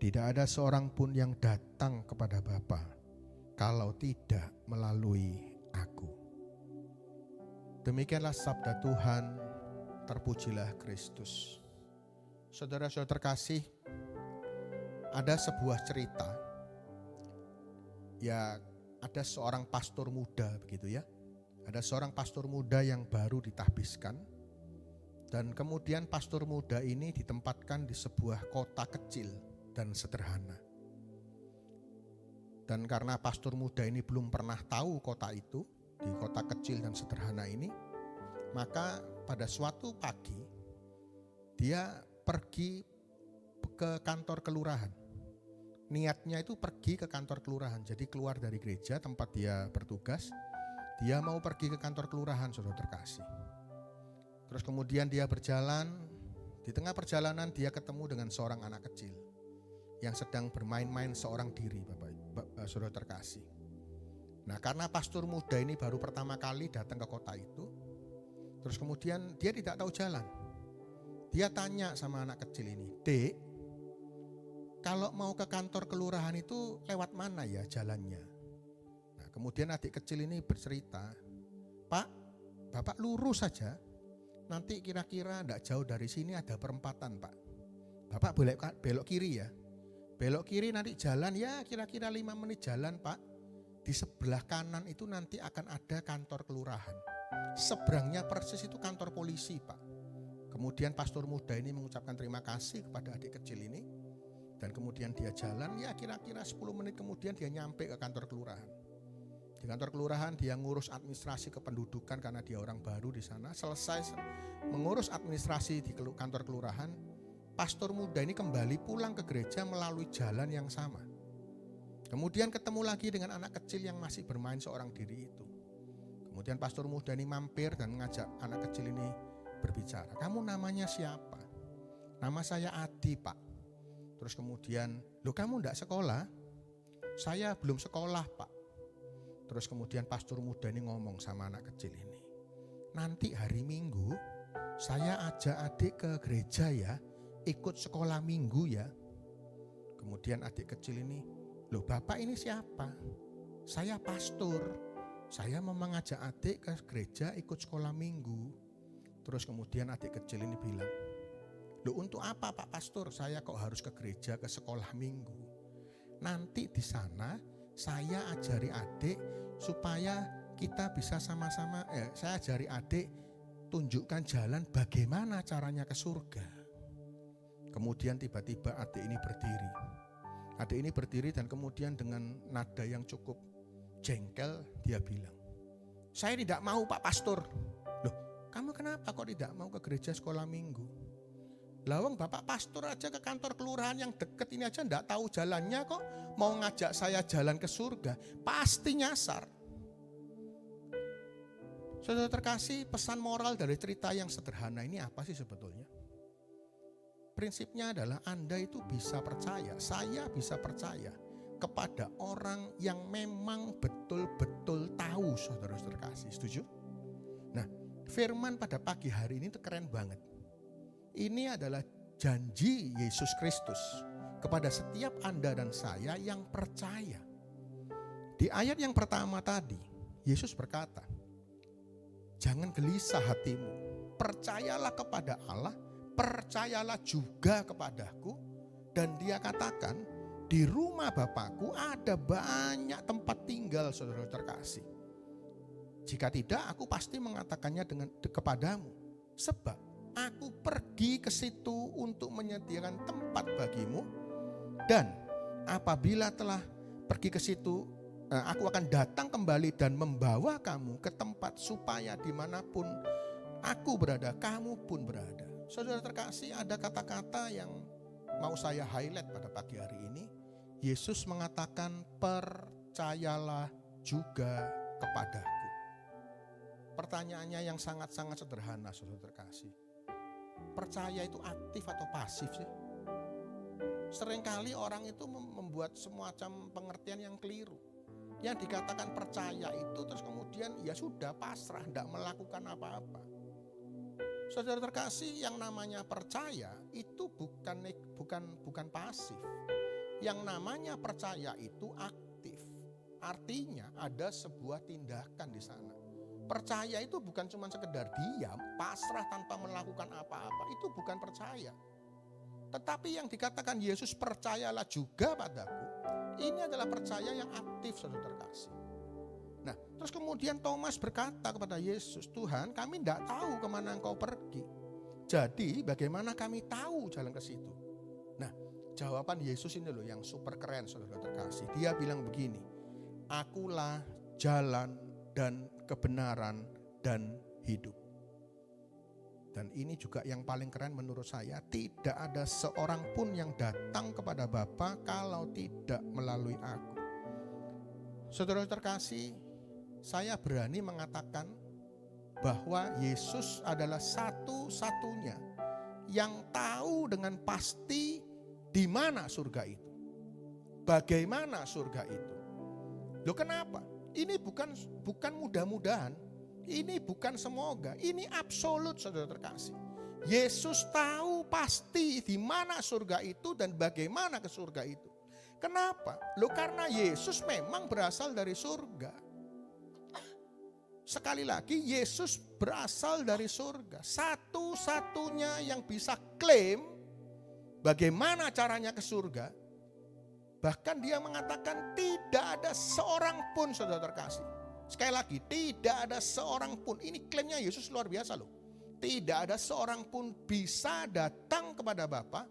Tidak ada seorang pun yang datang kepada Bapa kalau tidak melalui aku. Demikianlah sabda Tuhan, terpujilah Kristus. Saudara-saudara terkasih, ada sebuah cerita. Ya, ada seorang pastor muda begitu ya. Ada seorang pastor muda yang baru ditahbiskan. Dan kemudian pastor muda ini ditempatkan di sebuah kota kecil dan sederhana. Dan karena pastor muda ini belum pernah tahu kota itu, di kota kecil dan sederhana ini, maka pada suatu pagi dia pergi ke kantor kelurahan. Niatnya itu pergi ke kantor kelurahan, jadi keluar dari gereja tempat dia bertugas, dia mau pergi ke kantor kelurahan, saudara terkasih. Terus kemudian dia berjalan, di tengah perjalanan dia ketemu dengan seorang anak kecil yang sedang bermain-main seorang diri, saudara terkasih. Nah, karena pastor muda ini baru pertama kali datang ke kota itu, terus kemudian dia tidak tahu jalan. Dia tanya sama anak kecil ini, Dek, kalau mau ke kantor kelurahan itu lewat mana ya jalannya? Nah, kemudian adik kecil ini bercerita, Pak, Bapak lurus saja. Nanti kira-kira tidak jauh dari sini ada perempatan, Pak. Bapak boleh belok kiri ya. Belok kiri nanti jalan ya kira-kira 5 menit jalan, Pak. Di sebelah kanan itu nanti akan ada kantor kelurahan. Seberangnya persis itu kantor polisi, Pak. Kemudian pastor muda ini mengucapkan terima kasih kepada adik kecil ini. Dan kemudian dia jalan ya kira-kira 10 menit kemudian dia nyampe ke kantor kelurahan. Di kantor kelurahan dia ngurus administrasi kependudukan karena dia orang baru di sana. Selesai mengurus administrasi di kantor kelurahan, pastor muda ini kembali pulang ke gereja melalui jalan yang sama. Kemudian ketemu lagi dengan anak kecil yang masih bermain seorang diri itu. Kemudian pastor muda ini mampir dan mengajak anak kecil ini berbicara. Kamu namanya siapa? Nama saya Adi, Pak. Terus kemudian, loh kamu enggak sekolah? Saya belum sekolah, Pak. Terus kemudian pastor muda ini ngomong sama anak kecil ini, nanti hari Minggu saya ajak adik ke gereja ya, ikut sekolah minggu ya. Kemudian adik kecil ini, loh Bapak ini siapa? Saya pastor, saya mau mengajak adik ke gereja ikut sekolah minggu. Terus kemudian adik kecil ini bilang, loh untuk apa Pak Pastor saya kok harus ke gereja ke sekolah minggu? Nanti di sana saya ajari adik supaya kita bisa sama-sama, saya ajari adik tunjukkan jalan bagaimana caranya ke surga. Kemudian tiba-tiba adik ini berdiri. Adik ini berdiri dan kemudian dengan nada yang cukup jengkel dia bilang, "Saya tidak mau Pak Pastor." Loh, kamu kenapa kok tidak mau ke gereja sekolah minggu? Lawang Bapak Pastor aja ke kantor kelurahan yang deket ini aja enggak tahu jalannya kok mau ngajak saya jalan ke surga. Pasti nyasar. Saudara terkasih, pesan moral dari cerita yang sederhana ini apa sih sebetulnya? Prinsipnya adalah Anda itu bisa percaya, saya bisa percaya kepada orang yang memang betul-betul tahu, saudara terkasih. Setuju? Nah, firman pada pagi hari ini itu keren banget. Ini adalah janji Yesus Kristus kepada setiap Anda dan saya yang percaya. Di ayat yang pertama tadi, Yesus berkata, "Jangan gelisah hatimu, percayalah kepada Allah, percayalah juga kepadaku." Dan dia katakan, di rumah Bapakku ada banyak tempat tinggal, saudara terkasih. Jika tidak, aku pasti mengatakannya kepadamu. Sebab aku pergi ke situ untuk menyediakan tempat bagimu. Dan apabila telah pergi ke situ, aku akan datang kembali dan membawa kamu ke tempat supaya dimanapun aku berada, kamu pun berada. Saudara terkasih, ada kata-kata yang mau saya highlight pada pagi hari ini. Yesus mengatakan, "Percayalah juga kepadaku." Pertanyaannya yang sangat-sangat sederhana, saudara terkasih. Percaya itu aktif atau pasif sih? Seringkali orang itu membuat semacam pengertian yang keliru. Yang dikatakan percaya itu terus kemudian ya sudah pasrah, tidak melakukan apa-apa. Saudara terkasih, yang namanya percaya itu bukan pasif. Yang namanya percaya itu aktif. Artinya ada sebuah tindakan di sana. Percaya itu bukan cuma sekedar diam, pasrah tanpa melakukan apa-apa. Itu bukan percaya. Tetapi yang dikatakan Yesus, "Percayalah juga padaku." Ini adalah percaya yang aktif, saudara terkasih. Nah, terus kemudian Thomas berkata kepada Yesus, "Tuhan, kami tidak tahu kemana Engkau pergi. Jadi bagaimana kami tahu jalan ke situ?" Nah, jawaban Yesus ini loh yang super keren, saudara terkasih. Dia bilang begini, "Akulah jalan dan kebenaran dan hidup." Dan ini juga yang paling keren menurut saya, tidak ada seorang pun yang datang kepada Bapa kalau tidak melalui aku. Saudara terkasih, saya berani mengatakan bahwa Yesus adalah satu-satunya yang tahu dengan pasti di mana surga itu. Bagaimana surga itu? Loh, kenapa? Ini bukan mudah-mudahan, ini bukan semoga, ini absolut, saudara terkasih. Yesus tahu pasti di mana surga itu dan bagaimana ke surga itu. Kenapa? Loh, karena Yesus memang berasal dari surga. Sekali lagi, Yesus berasal dari surga. Satu-satunya yang bisa klaim bagaimana caranya ke surga. Bahkan dia mengatakan tidak ada seorang pun, saudara terkasih. Sekali lagi, tidak ada seorang pun. Ini klaimnya Yesus luar biasa loh. Tidak ada seorang pun bisa datang kepada Bapa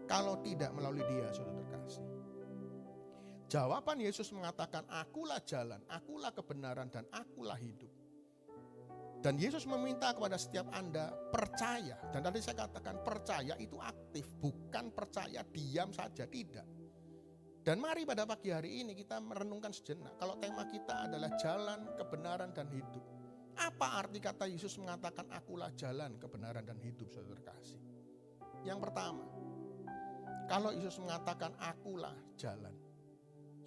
kalau tidak melalui dia, saudara terkasih. Jawaban Yesus mengatakan, "Akulah jalan, akulah kebenaran, dan akulah hidup." Dan Yesus meminta kepada setiap Anda percaya. Dan tadi saya katakan percaya itu aktif, bukan percaya diam saja, tidak. Dan mari pada pagi hari ini kita merenungkan sejenak. Kalau tema kita adalah jalan, kebenaran, dan hidup. Apa arti kata Yesus mengatakan akulah jalan, kebenaran, dan hidup, saudara terkasih? Yang pertama, kalau Yesus mengatakan akulah jalan,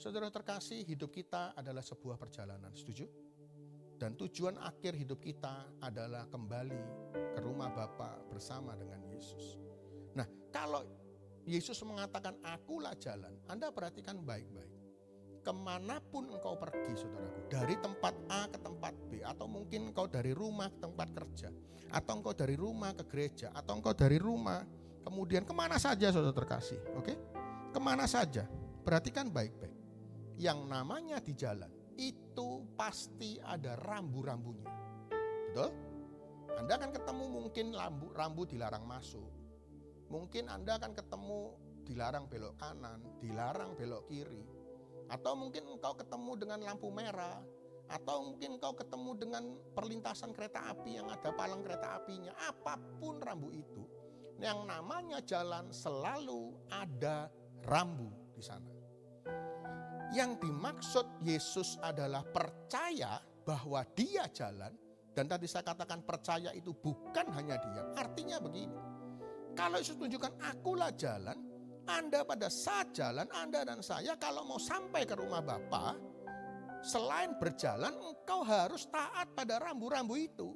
saudara terkasih, hidup kita adalah sebuah perjalanan, setuju? Dan tujuan akhir hidup kita adalah kembali ke rumah Bapa bersama dengan Yesus. Nah, kalau Yesus mengatakan akulah jalan, Anda perhatikan baik-baik. Kemanapun engkau pergi, saudaraku, dari tempat A ke tempat B, atau mungkin engkau dari rumah ke tempat kerja, atau engkau dari rumah ke gereja, atau engkau dari rumah kemudian kemana saja, saudara terkasih, oke? Kemana saja, perhatikan baik-baik. Yang namanya di jalan itu pasti ada rambu-rambunya, betul? Anda akan ketemu mungkin rambu dilarang masuk. Mungkin Anda akan ketemu dilarang belok kanan, dilarang belok kiri. Atau mungkin engkau ketemu dengan lampu merah, atau mungkin engkau ketemu dengan perlintasan kereta api yang ada palang kereta apinya. Apapun rambu itu, yang namanya jalan selalu ada rambu di sana. Yang dimaksud Yesus adalah percaya bahwa dia jalan. Dan tadi saya katakan percaya itu bukan hanya dia. Artinya begini, kalau Yesus tunjukkan akulah jalan, Anda pada saat jalan, Anda dan saya kalau mau sampai ke rumah Bapa, selain berjalan engkau harus taat pada rambu-rambu itu.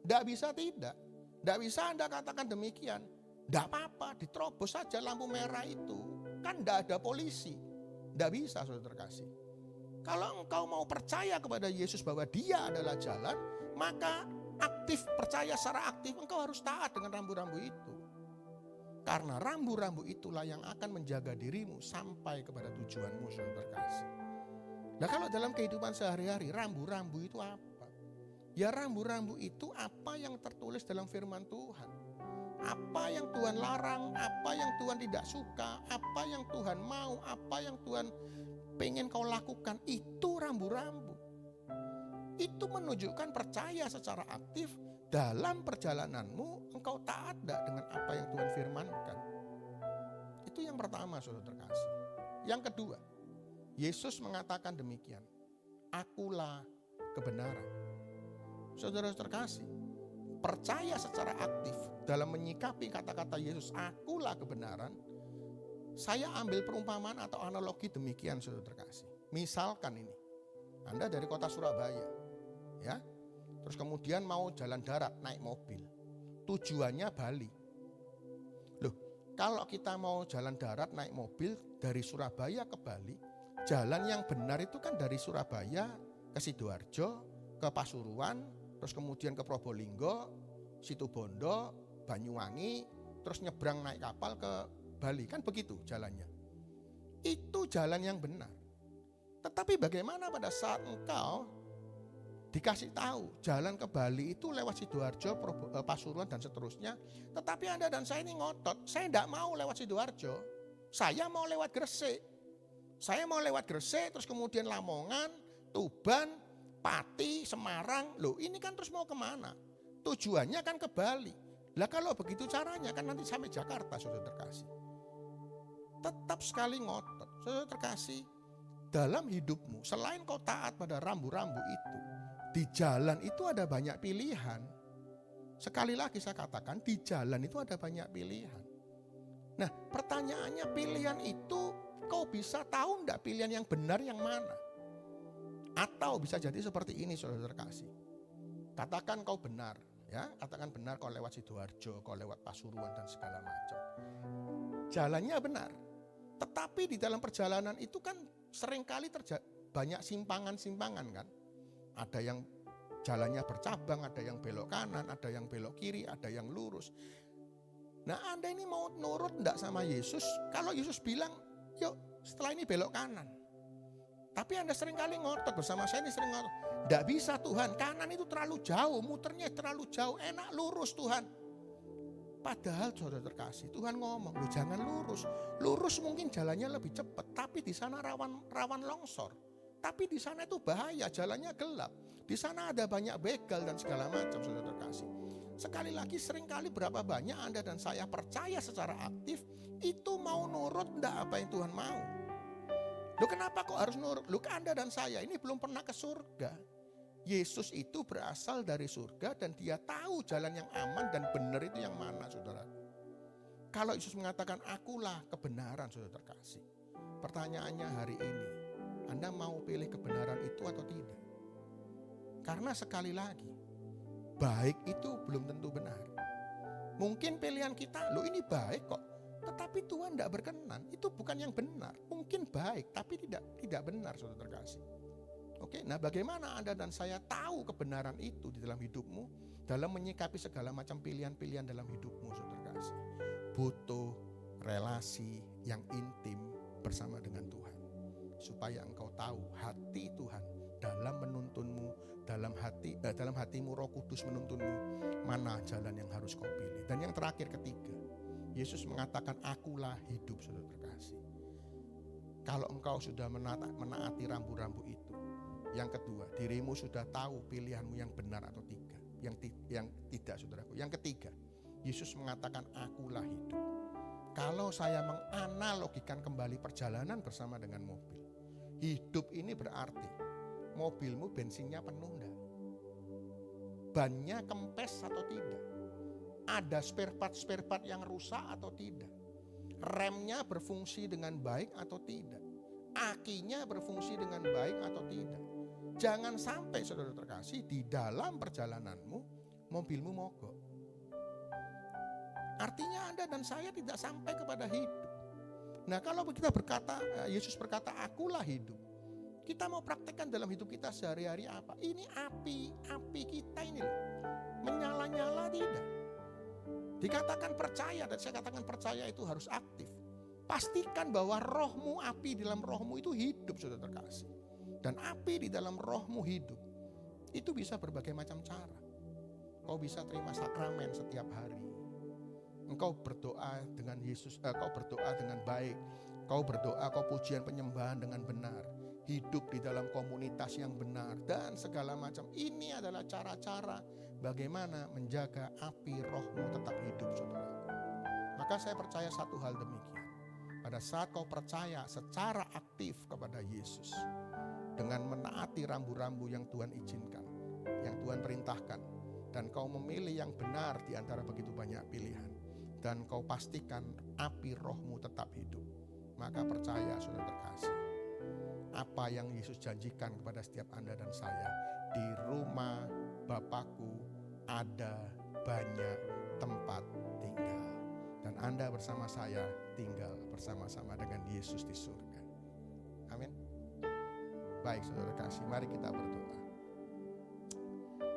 Tidak bisa tidak. Tidak bisa Anda katakan demikian. Tidak apa-apa, diterobos saja lampu merah itu. Kan tidak ada polisi. Tidak bisa, saudara terkasih. Kalau engkau mau percaya kepada Yesus bahwa dia adalah jalan, maka percaya secara aktif engkau harus taat dengan rambu-rambu itu. Karena rambu-rambu itulah yang akan menjaga dirimu sampai kepada tujuanmu, saudara terkasih. Nah, kalau dalam kehidupan sehari-hari, rambu-rambu itu apa? Ya, rambu-rambu itu apa yang tertulis dalam firman Tuhan. Apa yang Tuhan larang, apa yang Tuhan tidak suka, apa yang Tuhan mau, apa yang Tuhan pengen kau lakukan, itu rambu-rambu. Itu menunjukkan percaya secara aktif dalam perjalananmu engkau taat dengan apa yang Tuhan firmankan. Itu yang pertama, saudara terkasih. Yang kedua, Yesus mengatakan demikian, akulah kebenaran. Saudara terkasih, percaya secara aktif dalam menyikapi kata-kata Yesus, akulah kebenaran. Saya ambil perumpamaan atau analogi demikian, saudara terkasih. Misalkan ini, Anda dari kota Surabaya, ya, terus kemudian mau jalan darat naik mobil, tujuannya Bali. Loh, kalau kita mau jalan darat naik mobil dari Surabaya ke Bali, jalan yang benar itu kan dari Surabaya ke Sidoarjo, ke Pasuruan, terus kemudian ke Probolinggo, Situbondo, Banyuwangi, terus nyebrang naik kapal ke Bali, kan begitu jalannya. Itu jalan yang benar. Tetapi bagaimana pada saat engkau dikasih tahu jalan ke Bali itu lewat Sidoarjo, Pasuruan dan seterusnya, tetapi Anda dan saya ini ngotot, saya tidak mau lewat Sidoarjo, saya mau lewat Gresik. Saya mau lewat Gresik, terus kemudian Lamongan, Tuban, Pati, Semarang. Loh, ini kan terus mau kemana? Tujuannya kan ke Bali. Lah kalau begitu caranya kan nanti sampai Jakarta, saudara terkasih. Tetap sekali ngotot, saudara terkasih. Dalam hidupmu, selain kau taat pada rambu-rambu itu, di jalan itu ada banyak pilihan. Sekali lagi saya katakan, di jalan itu ada banyak pilihan. Nah, pertanyaannya, pilihan itu kau bisa tahu enggak pilihan yang benar yang mana? Atau bisa jadi seperti ini, saudara terkasih. Katakan kau benar, ya, katakan benar kau lewat Sidoarjo, kau lewat Pasuruan dan segala macam. Jalannya benar. Tetapi di dalam perjalanan itu kan seringkali banyak simpangan-simpangan kan. Ada yang jalannya bercabang, ada yang belok kanan, ada yang belok kiri, ada yang lurus. Nah, Anda ini mau nurut enggak sama Yesus? Kalau Yesus bilang, yuk setelah ini belok kanan. Tapi Anda seringkali ngotot, bersama saya ini sering ngotot. Enggak bisa Tuhan, kanan itu terlalu jauh, muternya terlalu jauh, enak lurus Tuhan. Padahal saudara terkasih, Tuhan ngomong, lu jangan lurus. Lurus mungkin jalannya lebih cepat, tapi di sana rawan longsor. Tapi di sana itu bahaya, jalannya gelap. Di sana ada banyak begal dan segala macam, saudara terkasih. Sekali lagi, seringkali berapa banyak Anda dan saya percaya secara aktif, itu mau nurut enggak apa yang Tuhan mau. Loh, kenapa kok harus nurut? Loh, Anda dan saya ini belum pernah ke surga. Yesus itu berasal dari surga dan dia tahu jalan yang aman dan benar itu yang mana, saudara. Kalau Yesus mengatakan akulah kebenaran, saudara terkasih. Pertanyaannya hari ini, Anda mau pilih kebenaran itu atau tidak? Karena sekali lagi, baik itu belum tentu benar. Mungkin pilihan kita, loh ini baik kok, tetapi Tuhan tidak berkenan. Itu bukan yang benar. Mungkin baik, tapi tidak benar, saudara terkasih. Oke, nah bagaimana Anda dan saya tahu kebenaran itu di dalam hidupmu, dalam menyikapi segala macam pilihan-pilihan dalam hidupmu, saudara kasih. Butuh relasi yang intim bersama dengan Tuhan, supaya engkau tahu hati Tuhan dalam menuntunmu, dalam hatimu Roh Kudus menuntunmu mana jalan yang harus kau pilih. Dan yang terakhir, ketiga, Yesus mengatakan akulah hidup, saudara terkasih. Kalau engkau sudah menaati rambu-rambu itu. Yang kedua, dirimu sudah tahu pilihanmu yang benar atau tidak. Yang tidak, saudaraku. Yang ketiga, Yesus mengatakan akulah hidup. Kalau saya menganalogikan kembali perjalanan bersama dengan mobil, hidup ini berarti mobilmu bensinnya penuh enggak? Bannya kempes atau tidak? Ada spare part yang rusak atau tidak? Remnya berfungsi dengan baik atau tidak? Akinya berfungsi dengan baik atau tidak? Jangan sampai saudara terkasih di dalam perjalananmu mobilmu mogok. Artinya Anda dan saya tidak sampai kepada hidup. Nah, kalau kita berkata, Yesus berkata akulah hidup. Kita mau praktekkan dalam hidup kita sehari-hari apa? Ini api kita ini loh. Menyala-nyala tidak. Dikatakan percaya, dan saya katakan percaya itu harus aktif. Pastikan bahwa rohmu, api di dalam rohmu itu hidup, saudara terkasih. Dan api di dalam rohmu hidup. Itu bisa berbagai macam cara. Kau bisa terima sakramen setiap hari. Engkau berdoa dengan Yesus, kau berdoa dengan baik. Kau berdoa, kau pujian penyembahan dengan benar. Hidup di dalam komunitas yang benar dan segala macam. Ini adalah cara-cara bagaimana menjaga api rohmu tetap hidup, saudara. Maka saya percaya satu hal demikian. Pada saat kau percaya secara aktif kepada Yesus, dengan menaati rambu-rambu yang Tuhan izinkan, yang Tuhan perintahkan, dan kau memilih yang benar di antara begitu banyak pilihan, dan kau pastikan api rohmu tetap hidup, maka percaya saudara terkasih, apa yang Yesus janjikan kepada setiap Anda dan saya, di rumah Bapakku ada banyak tempat tinggal, dan Anda bersama saya tinggal bersama-sama dengan Yesus di surga. Amin. Baik saudara kasih, mari kita berdoa.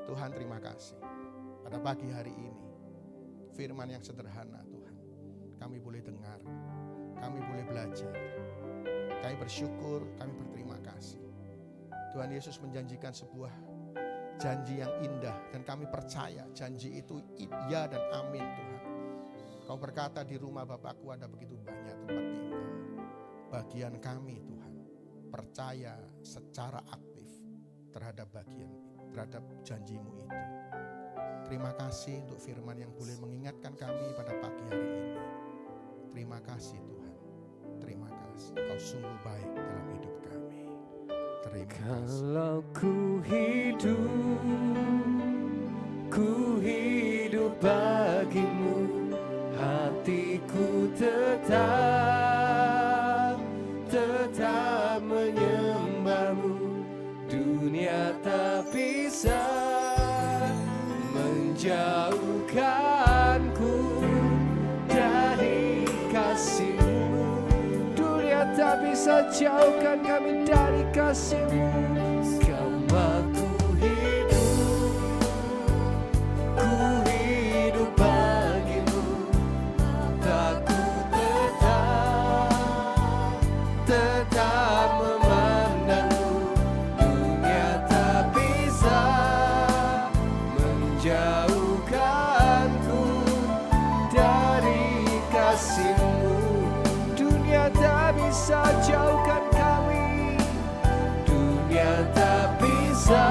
Tuhan, terima kasih pada pagi hari ini, firman yang sederhana Tuhan, kami boleh dengar, kami boleh belajar, kami bersyukur, kami berterima kasih. Tuhan Yesus menjanjikan sebuah janji yang indah, dan kami percaya janji itu iya dan amin Tuhan. Kau berkata di rumah Bapakku ada begitu banyak tempat tinggal. Bagian kami Tuhan, percaya secara aktif terhadap janjimu itu. Terima kasih untuk firman yang boleh mengingatkan kami pada pagi hari ini. Terima kasih Tuhan. Terima kasih. Kau sungguh baik dalam hidup kami. Terima kasih. Kalau ku hidup bagimu, hatiku tetap menyembahmu. Dunia tak bisa menjauhkanku dari kasih-Mu. Dunia tak bisa jauhkan kami dari kasih-Mu. Kau hidup bagimu, mataku tetap memandangmu. Dunia tak bisa menjauhkanku dari kasih-Mu. Dunia tak bisa jauhkan kami. Dunia tak bisa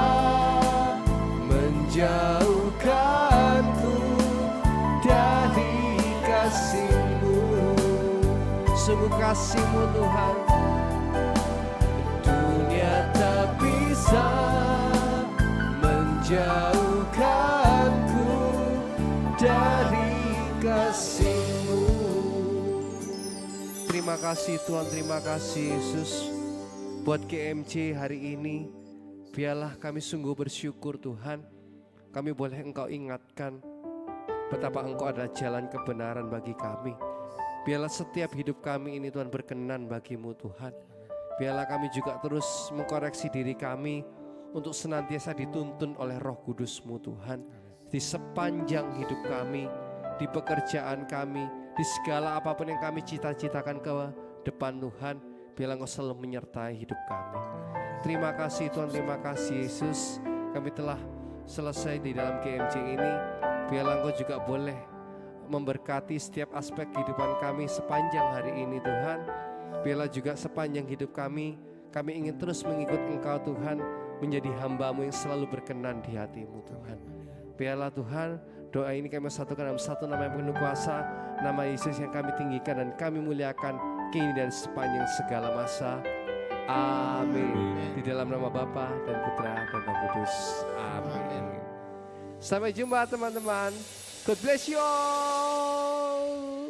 menjauhkanku dari kasih-Mu. Sungguh kasih-Mu Tuhan. Dunia tak bisa menjauhkanku dari kasih-Mu. Terima kasih Tuhan, terima kasih Yesus. Buat GMC hari ini, biarlah kami sungguh bersyukur Tuhan. Kami boleh Engkau ingatkan betapa Engkau adalah jalan kebenaran bagi kami. Biarlah setiap hidup kami ini Tuhan berkenan bagi-Mu Tuhan. Biarlah kami juga terus mengkoreksi diri kami untuk senantiasa dituntun oleh Roh Kudus-Mu Tuhan. Di sepanjang hidup kami, di pekerjaan kami, di segala apapun yang kami cita-citakan ke depan Tuhan, biarlah Engkau selalu menyertai hidup kami. Terima kasih Tuhan, terima kasih Yesus. Kami telah selesai di dalam GMC ini. Biarlah Engkau juga boleh memberkati setiap aspek kehidupan kami sepanjang hari ini Tuhan. Biarlah juga sepanjang hidup kami ingin terus mengikut Engkau Tuhan, menjadi hamba-Mu yang selalu berkenan di hati-Mu Tuhan. Biarlah Tuhan, doa ini kami satukan dalam satu nama yang penuh kuasa, nama Yesus yang kami tinggikan dan kami muliakan kini dan sepanjang segala masa. Amin. Di dalam nama Bapa dan Putra dan Roh Kudus. Amin. Sampai jumpa teman-teman. God bless you all.